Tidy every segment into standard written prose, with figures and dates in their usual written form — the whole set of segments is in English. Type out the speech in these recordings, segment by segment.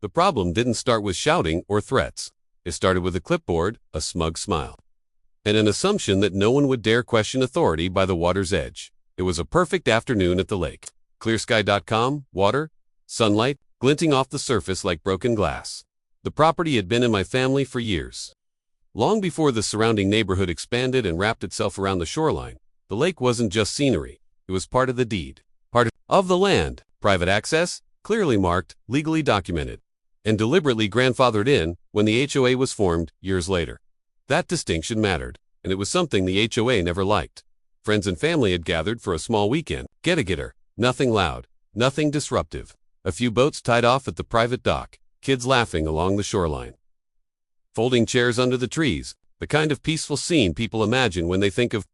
The problem didn't start with shouting or threats. It started with a clipboard, a smug smile, and an assumption that no one would dare question authority by the water's edge. It was a perfect afternoon at the lake. Clearsky.com, water, sunlight, glinting off the surface like broken glass. The property had been in my family for years. Long before the surrounding neighborhood expanded and wrapped itself around the shoreline, the lake wasn't just scenery, it was part of the deed, part of the land, private access, clearly marked, legally documented, and deliberately grandfathered in when the HOA was formed years later. That distinction mattered, and it was something the HOA never liked. Friends and family had gathered for a small weekend get-together, nothing loud, nothing disruptive. A few boats tied off at the private dock, kids laughing along the shoreline. Folding chairs under the trees, the kind of peaceful scene people imagine when they think of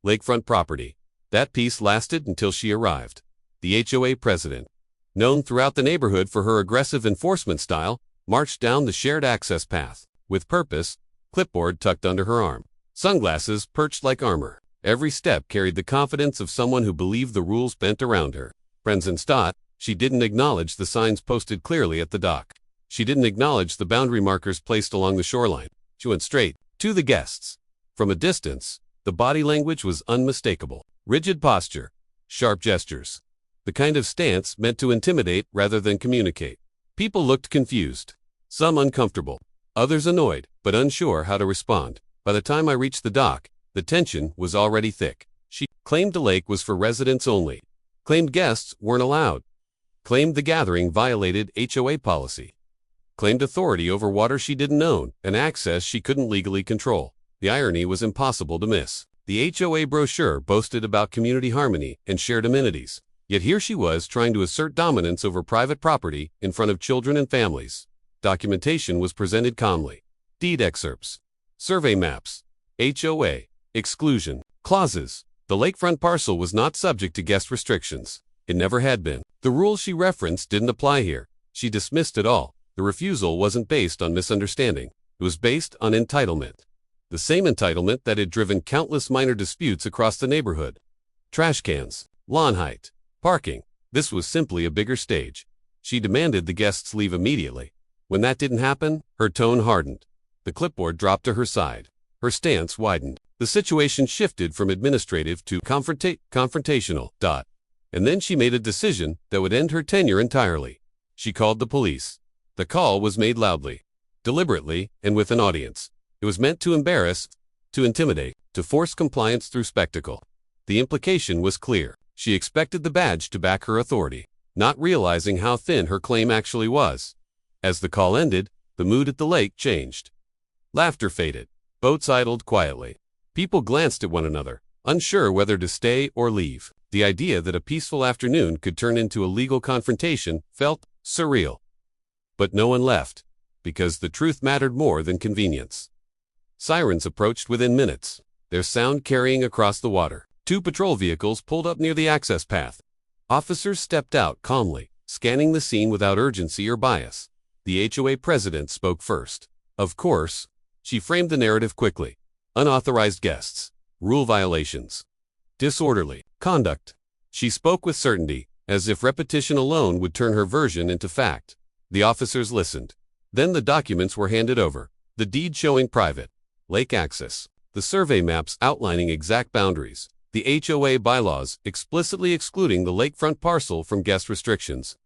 lakefront property. That peace lasted until she arrived. The HOA president, known throughout the neighborhood for her aggressive enforcement style, marched down the shared access path, with purpose, clipboard tucked under her arm, sunglasses perched like armor. Every step carried the confidence of someone who believed the rules bent around her. Friends and Stott, she didn't acknowledge the signs posted clearly at the dock. She didn't acknowledge the boundary markers placed along the shoreline. She went straight to the guests. From a distance, the body language was unmistakable. Rigid posture, sharp gestures. The kind of stance meant to intimidate rather than communicate. People looked confused, some uncomfortable, others annoyed, but unsure how to respond. By the time I reached the dock, the tension was already thick. She claimed the lake was for residents only, claimed guests weren't allowed, claimed the gathering violated HOA policy, claimed authority over water she didn't own and access she couldn't legally control. The irony was impossible to miss. The HOA brochure boasted about community harmony and shared amenities. Yet here she was trying to assert dominance over private property in front of children and families. Documentation was presented calmly. Deed excerpts, survey maps, HOA exclusion clauses. The lakefront parcel was not subject to guest restrictions. It never had been. The rules she referenced didn't apply here. She dismissed it all. The refusal wasn't based on misunderstanding. It was based on entitlement. The same entitlement that had driven countless minor disputes across the neighborhood. Trash cans, lawn height, parking. This was simply a bigger stage. She demanded the guests leave immediately. When that didn't happen, her tone hardened. The clipboard dropped to her side. Her stance widened. The situation shifted from administrative to confrontational. And then she made a decision that would end her tenure entirely. She called the police. The call was made loudly, deliberately, and with an audience. It was meant to embarrass, to intimidate, to force compliance through spectacle. The implication was clear. She expected the badge to back her authority, not realizing how thin her claim actually was. As the call ended, the mood at the lake changed. Laughter faded. Boats idled quietly. People glanced at one another, unsure whether to stay or leave. The idea that a peaceful afternoon could turn into a legal confrontation felt surreal. But no one left, because the truth mattered more than convenience. Sirens approached within minutes, their sound carrying across the water. 2 patrol vehicles pulled up near the access path. Officers stepped out calmly, scanning the scene without urgency or bias. The HOA president spoke first. Of course, she framed the narrative quickly. Unauthorized guests, rule violations, disorderly conduct. She spoke with certainty, as if repetition alone would turn her version into fact. The officers listened. Then the documents were handed over. The deed showing private lake access, the survey maps outlining exact boundaries, the HOA bylaws explicitly excluding the lakefront parcel from guest restrictions,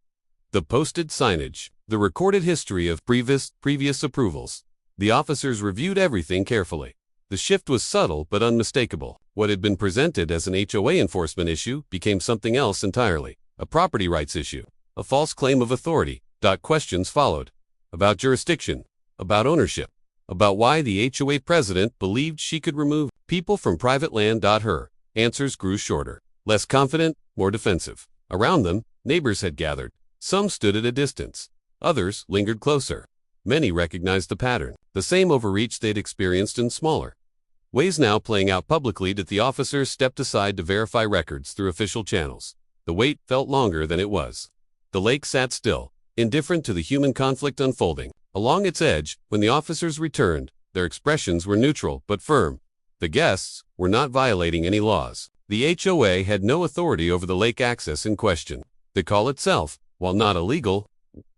the posted signage, the recorded history of previous approvals. The officers reviewed everything carefully. The shift was subtle but unmistakable. What had been presented as an HOA enforcement issue became something else entirely, a property rights issue, a false claim of authority. Questions followed, about jurisdiction, about ownership, about why the HOA president believed she could remove people from private land. Her answers grew shorter, less confident, more defensive. Around them, neighbors had gathered. Some stood at a distance. Others lingered closer. Many recognized the pattern, the same overreach they'd experienced in smaller ways now playing out publicly. That the officers stepped aside to verify records through official channels. The wait felt longer than it was. The lake sat still, indifferent to the human conflict unfolding. Along its edge, when the officers returned, their expressions were neutral but firm. The guests were not violating any laws. The HOA had no authority over the lake access in question. The call itself, while not illegal,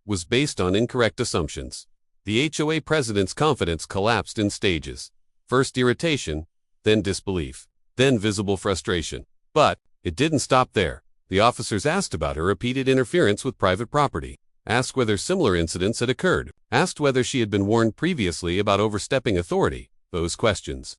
was based on incorrect assumptions. The HOA president's confidence collapsed in stages. First irritation, then disbelief, then visible frustration. But it didn't stop there. The officers asked about her repeated interference with private property, asked whether similar incidents had occurred, asked whether she had been warned previously about overstepping authority. Those questions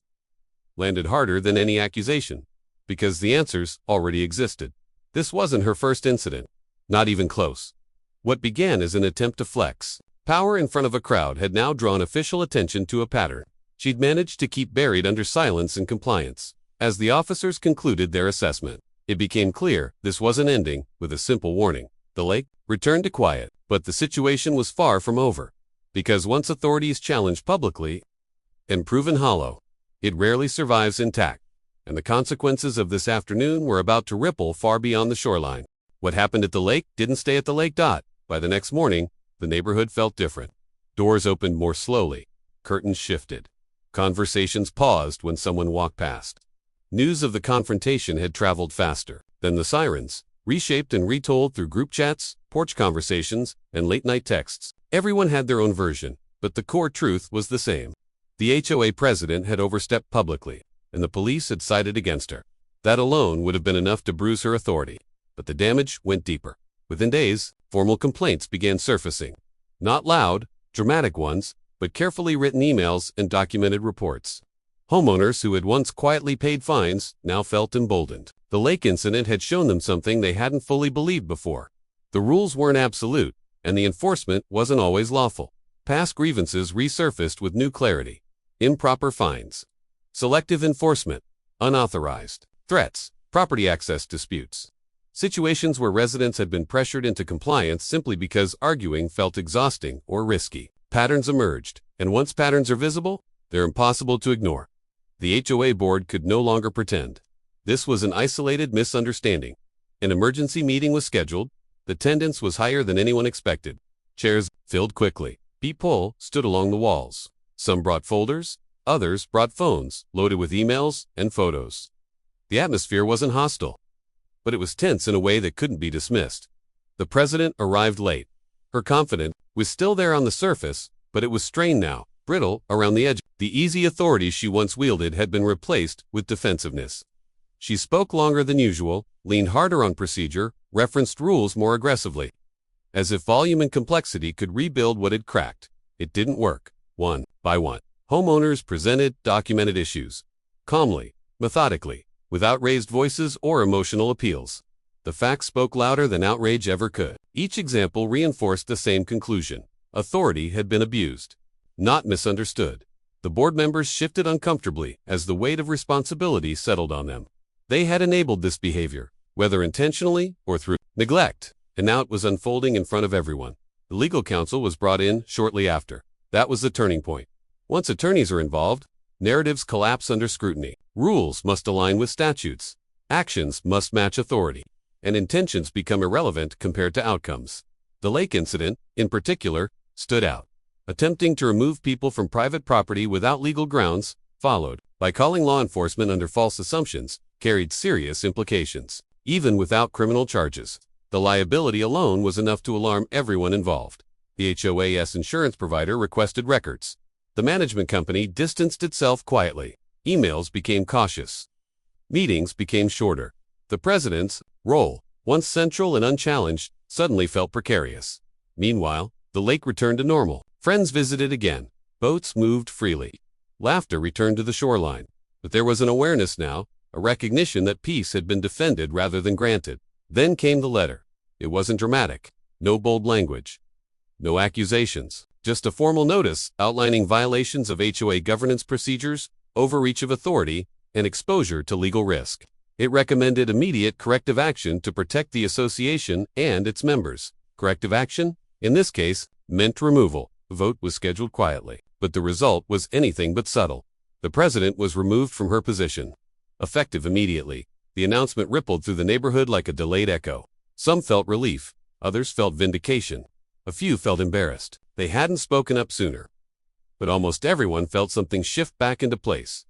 landed harder than any accusation, because the answers already existed. This wasn't her first incident, not even close. What began as an attempt to flex power in front of a crowd had now drawn official attention to a pattern she'd managed to keep buried under silence and compliance. As the officers concluded their assessment, it became clear this wasn't ending with a simple warning. The lake returned to quiet, but the situation was far from over, because once authorities challenged publicly and proven hollow, it rarely survives intact, and the consequences of this afternoon were about to ripple far beyond the shoreline. What happened at the lake didn't stay at the lake. By the next morning, the neighborhood felt different. Doors opened more slowly, curtains shifted, conversations paused when someone walked past. News of the confrontation had traveled faster than the sirens, reshaped and retold through group chats, porch conversations, and late-night texts. Everyone had their own version, but the core truth was the same. The HOA president had overstepped publicly, and the police had sided against her. That alone would have been enough to bruise her authority, but the damage went deeper. Within days, formal complaints began surfacing. Not loud, dramatic ones, but carefully written emails and documented reports. Homeowners who had once quietly paid fines now felt emboldened. The lake incident had shown them something they hadn't fully believed before. The rules weren't absolute, and the enforcement wasn't always lawful. Past grievances resurfaced with new clarity. Improper fines, selective enforcement, unauthorized threats, property access disputes. Situations where residents had been pressured into compliance simply because arguing felt exhausting or risky. Patterns emerged, and once patterns are visible, they're impossible to ignore. The HOA board could no longer pretend this was an isolated misunderstanding. An emergency meeting was scheduled. The attendance was higher than anyone expected. Chairs filled quickly. People stood along the walls. Some brought folders, others brought phones loaded with emails and photos. The atmosphere wasn't hostile, but it was tense in a way that couldn't be dismissed. The president arrived late. Her confidence was still there on the surface, but it was strained now, brittle around the edge. The easy authority she once wielded had been replaced with defensiveness. She spoke longer than usual, leaned harder on procedure, referenced rules more aggressively. As if volume and complexity could rebuild what had cracked. It didn't work. One by one, homeowners presented documented issues, calmly, methodically, without raised voices or emotional appeals. The facts spoke louder than outrage ever could. Each example reinforced the same conclusion. Authority had been abused, not misunderstood. The board members shifted uncomfortably as the weight of responsibility settled on them. They had enabled this behavior, whether intentionally or through neglect, and now it was unfolding in front of everyone. The legal counsel was brought in shortly after. That was the turning point. Once attorneys are involved, narratives collapse under scrutiny. Rules must align with statutes. Actions must match authority. And intentions become irrelevant compared to outcomes. The lake incident, in particular, stood out. Attempting to remove people from private property without legal grounds, followed by calling law enforcement under false assumptions, carried serious implications. Even without criminal charges, the liability alone was enough to alarm everyone involved. The HOA's insurance provider requested records. The management company distanced itself quietly. Emails became cautious. Meetings became shorter. The president's role, once central and unchallenged, suddenly felt precarious. Meanwhile, the lake returned to normal. Friends visited again. Boats moved freely. Laughter returned to the shoreline. But there was an awareness now, a recognition that peace had been defended rather than granted. Then came the letter. It wasn't dramatic. No bold language. No accusations. Just a formal notice outlining violations of HOA governance procedures, overreach of authority, and exposure to legal risk. It recommended immediate corrective action to protect the association and its members. Corrective action, in this case, meant removal. The vote was scheduled quietly, but the result was anything but subtle. The president was removed from her position. Effective immediately, the announcement rippled through the neighborhood like a delayed echo. Some felt relief, others felt vindication. A few felt embarrassed. They hadn't spoken up sooner. But almost everyone felt something shift back into place.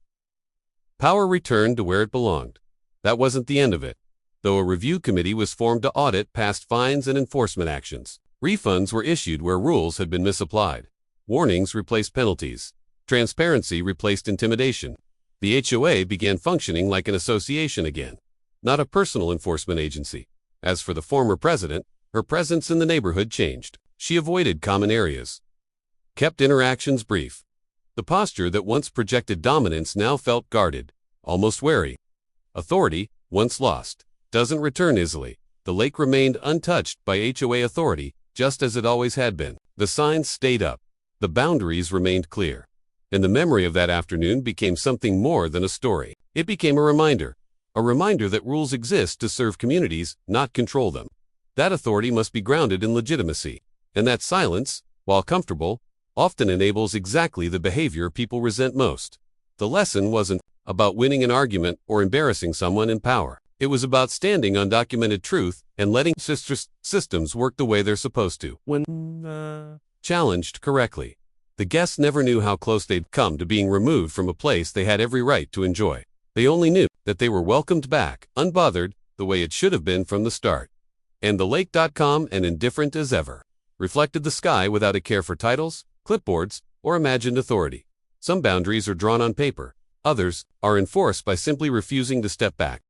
Power returned to where it belonged. That wasn't the end of it, though a review committee was formed to audit past fines and enforcement actions. Refunds were issued where rules had been misapplied. Warnings replaced penalties. Transparency replaced intimidation. The HOA began functioning like an association again, not a personal enforcement agency. As for the former president, her presence in the neighborhood changed. She avoided common areas, kept interactions brief. The posture that once projected dominance now felt guarded, almost wary. Authority, once lost, doesn't return easily. The lake remained untouched by HOA authority, just as it always had been. The signs stayed up. The boundaries remained clear. And the memory of that afternoon became something more than a story. It became a reminder that rules exist to serve communities, not control them. That authority must be grounded in legitimacy, and that silence, while comfortable, often enables exactly the behavior people resent most. The lesson wasn't about winning an argument or embarrassing someone in power. It was about standing on documented truth and letting systems work the way they're supposed to. When challenged correctly, the guests never knew how close they'd come to being removed from a place they had every right to enjoy. They only knew that they were welcomed back, unbothered, the way it should have been from the start. And the lake.com, and indifferent as ever, reflected the sky without a care for titles, clipboards, or imagined authority. Some boundaries are drawn on paper. Others are enforced by simply refusing to step back.